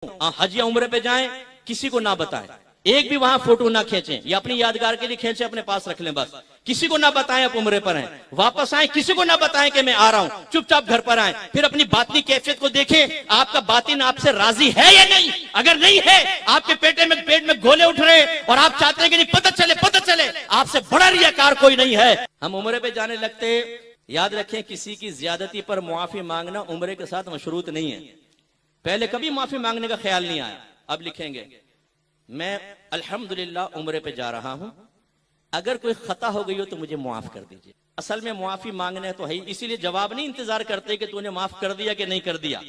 हज या उम्रे पे जाएं, किसी को ना बताएं, एक भी वहां फोटो ना खींचें, या अपनी यादगार के लिए खींचे अपने पास रख लें, बस किसी को ना बताएं आप उम्रे पर हैं, वापस आए किसी को ना बताएं कि मैं आ रहा हूं, चुपचाप घर पर आए, फिर अपनी बातनी कैफियत को देखें, आपका बातिन आपसे राजी है या नहीं। अगर नहीं है, आपके पेट में गोले उठ रहे और आप चाहते हैं कि नहीं पता चले आपसे बड़ा रियाकार कोई नहीं है। हम उम्रे पे जाने लगते, याद रखें किसी की ज्यादती पर मुआफी मांगना उम्रे के साथ मशरूत नहीं है। पहले कभी माफी मांगने का ख्याल नहीं आया, अब लिखेंगे मैं अल्हम्दुलिल्लाह उम्रे पे जा रहा हूं, अगर कोई खता हो गई हो तो मुझे माफ कर दीजिए। असल में मुआफी मांगने तो है, इसीलिए जवाब नहीं इंतजार करते कि तूने माफ कर दिया कि नहीं कर दिया।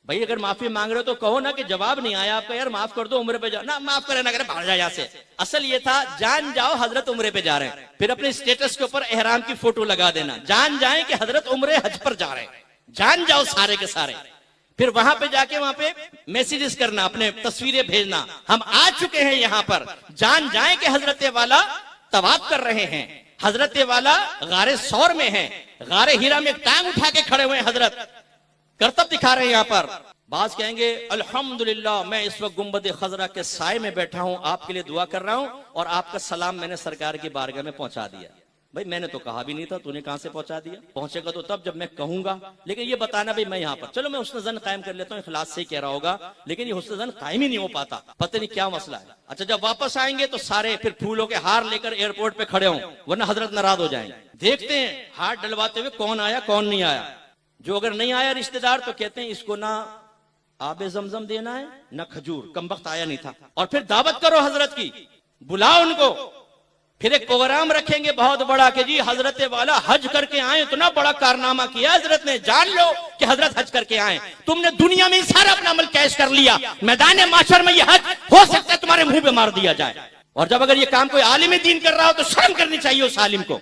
भाई अगर माफी मांग रहे हो तो कहो ना कि जवाब नहीं आया आपका, यार माफ कर दो उम्रे पे जा, ना माफ करे ना करे भाग जाए यहाँ से। असल ये था जान जाओ हजरत उम्रे पे जा रहे हैं, फिर अपने स्टेटस के ऊपर एहराम की फोटो लगा देना, जान जाए कि हजरत उम्रे हज पर जा रहे हैं, जान जाओ सारे के सारे। फिर वहां पे जाके वहां पे मैसेजेस करना, अपने तस्वीरें भेजना, हम आ चुके हैं यहाँ पर, जान जाए कि हजरत वाला तवाफ कर रहे हैं, हजरत वाला गारे सौर में है, गारे हीरा में टांग उठा के खड़े हुए हैं, हजरत करतब दिखा रहे हैं यहाँ पर। बाज कहेंगे अल्हम्दुलिल्लाह मैं इस वक्त गुंबद खजरा के साए में बैठा हूं, आपके लिए दुआ कर रहा हूं और आपका सलाम मैंने सरकार की बारगाह में पहुंचा दिया। भाई मैंने तो कहा भी नहीं था, तूने कहां से पहुंचा दिया? पहुंचेगा तो तब जब मैं कहूंगा, लेकिन ये बताना भाई मैं यहाँ पर, चलो मैं हुस्न ज़न कायम कर लेता हूँ, इखलास से ही कह रहा होगा, लेकिन ये हुस्न ज़न कायम ही नहीं हो पाता, पता नहीं क्या मसला है। अच्छा जब वापस आएंगे तो सारे फिर फूलों के हार लेकर एयरपोर्ट पे खड़े हों, वरना हजरत नाराज हो जाएंगे। देखते हैं हाथ डलवाते हुए कौन आया कौन नहीं आया। जो अगर नहीं आया रिश्तेदार तो कहते हैं इसको ना आबे जमजम देना है ना खजूर, कम वक्त आया नहीं था। और फिर दावत करो हजरत की, बुलाओ उनको, फिर एक प्रोग्राम रखेंगे बहुत बड़ा कि जी हजरत वाला हज करके आए, इतना बड़ा कारनामा किया हजरत ने, जान लो कि हजरत हज करके आए। तुमने दुनिया में सारा अपना अमल कैश कर लिया, मैदान माशर में ये हज हो सकता है तुम्हारे मुंह पे मार दिया जाए। और जब अगर ये काम कोई आलिम दीन कर रहा हो तो शर्म करनी चाहिए उस आलिम को।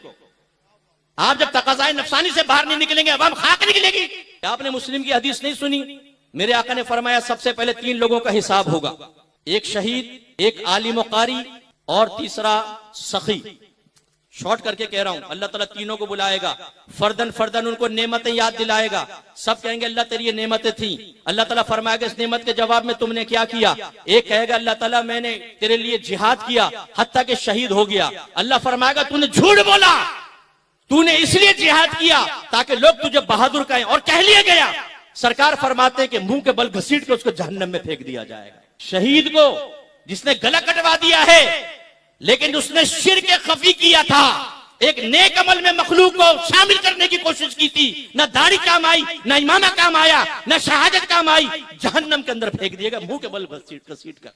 आप जब तकाज़ाए नफसानी से बाहर नहीं निकलेंगे, अवाम खाक निकलेगी। आपने मुस्लिम की हदीस नहीं सुनी? मेरे आका ने फरमाया सबसे पहले 3 लोगों का हिसाब होगा, एक शहीद, एक आलिम कारी और तीसरा सखी। शॉर्ट करके कह रहा हूं, अल्लाह ताला तीनों को बुलाएगा, फर्दन फर्दन उनको नेमतें याद दिलाएगा। सब कहेंगे अल्लाह तेरी ये नेमतें थी। अल्लाह ताला फरमाएगा इस नेमत के जवाब में तुमने क्या किया? एक कहेगा अल्लाह ताला मैंने तेरे लिए जिहाद किया हत्ता के शहीद हो गया। अल्लाह फरमाएगा तूने झूठ बोला, तूने इसलिए जिहाद किया ताकि लोग तुझे बहादुर कहें, और कह लिया गया। सरकार फरमाते हैं कि मुंह के बल घसीट के उसको जहन्नम में फेंक दिया जाएगा। शहीद को जिसने गला कटवा दिया है लेकिन उसने शिर्क खफी किया था, एक नेक अमल में मखलूक को शामिल करने की कोशिश की थी, ना दाढ़ी काम आई, ना इमामा काम आया, ना शहादत काम आई, जहन्नम के अंदर फेंक दिएगा मुंह के बल घसीट कर।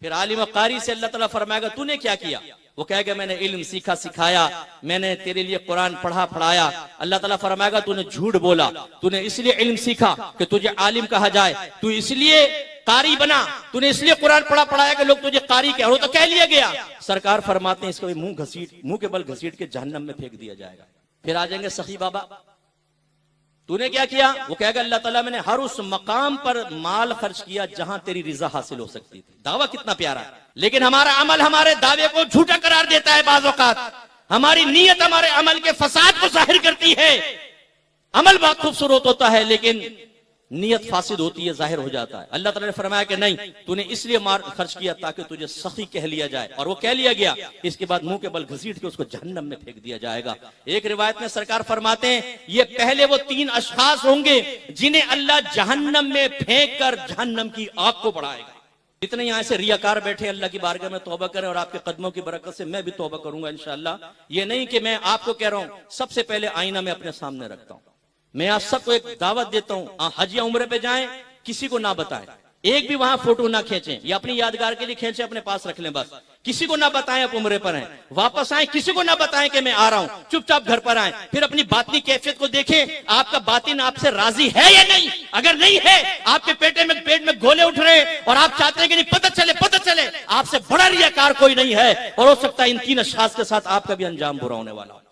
फिर आलिम कारी से अल्लाह ताला फरमाएगा तूने क्या किया? वो कहेगा मैंने इल्म सीखा सिखाया, मैंने तेरे लिए कुरान पढ़ा पढ़ाया। अल्लाह ताला फरमाएगा तूने झूठ बोला, तूने इसलिए इल्म सीखा कि तुझे आलिम कहा जाए, तू इसलिए कारी बना, तूने इसलिए कुरान पढ़ा पढ़ाया कि लोग तुझे कारी कह, तो कह लिया गया। सरकार फरमाते हैं इसको मुंह के बल घसीट के जहन्नम में फेंक दिया जाएगा। फिर आ जाएंगे सखी बाबा, तूने क्या किया? वो कहेगा अल्लाह ताला मैंने हर उस मकाम पर माल खर्च किया जहां तेरी रिजा हासिल हो सकती थी। दावा कितना प्यारा है, लेकिन हमारा अमल हमारे दावे को झूठा करार देता है। बाज़ औक़ात हमारी नीयत हमारे अमल के फसाद को जाहिर करती है। अमल बहुत खूबसूरत होता है लेकिन नीयत फासिद होती है, जाहिर हो जाता है। अल्लाह ताला ने फरमाया कि नहीं, तूने इसलिए माल खर्च किया ताकि तुझे सखी कह लिया जाए, और वो कह लिया गया। इसके बाद मुंह के बल घसीट के उसको जहन्नम में फेंक दिया जाएगा। एक रिवायत में सरकार फरमाते हैं ये पहले वो 3 अशखास होंगे जिन्हें अल्लाह जहन्नम में फेंक कर जहन्नम की आग को बढ़ाएगा। जितने यहाँ से रियाकार बैठे अल्लाह की बारगाह में तौबा करें, और आपके कदमों की बरकत से मैं भी तौबा करूंगा इंशाअल्लाह। ये नहीं कि मैं आपको कह रहा हूं, सबसे पहले आईना में अपने सामने रखता हूं। मैं आप सबको एक दावत देता हूं, हज या उम्रे पे जाएं, किसी को ना बताएं, एक भी वहां फोटो ना खींचें, या अपनी यादगार के लिए खींचे अपने पास रख लें, बस किसी को ना बताएं आप उम्रे पर हैं, वापस आए किसी को ना बताएं कि मैं आ रहा हूं, चुपचाप घर पर आए, फिर अपनी बातनी कैफियत को देखें, आपका बातिन आपसे राजी है या नहीं। अगर नहीं है, आपके पेट में गोले उठ रहे और आप चाहते हैं कि नहीं पता चले आपसे बड़ा रियाकार कोई नहीं है, और हो सकता है इन 3 अशखास के साथ आपका भी अंजाम बुरा होने वाला हो।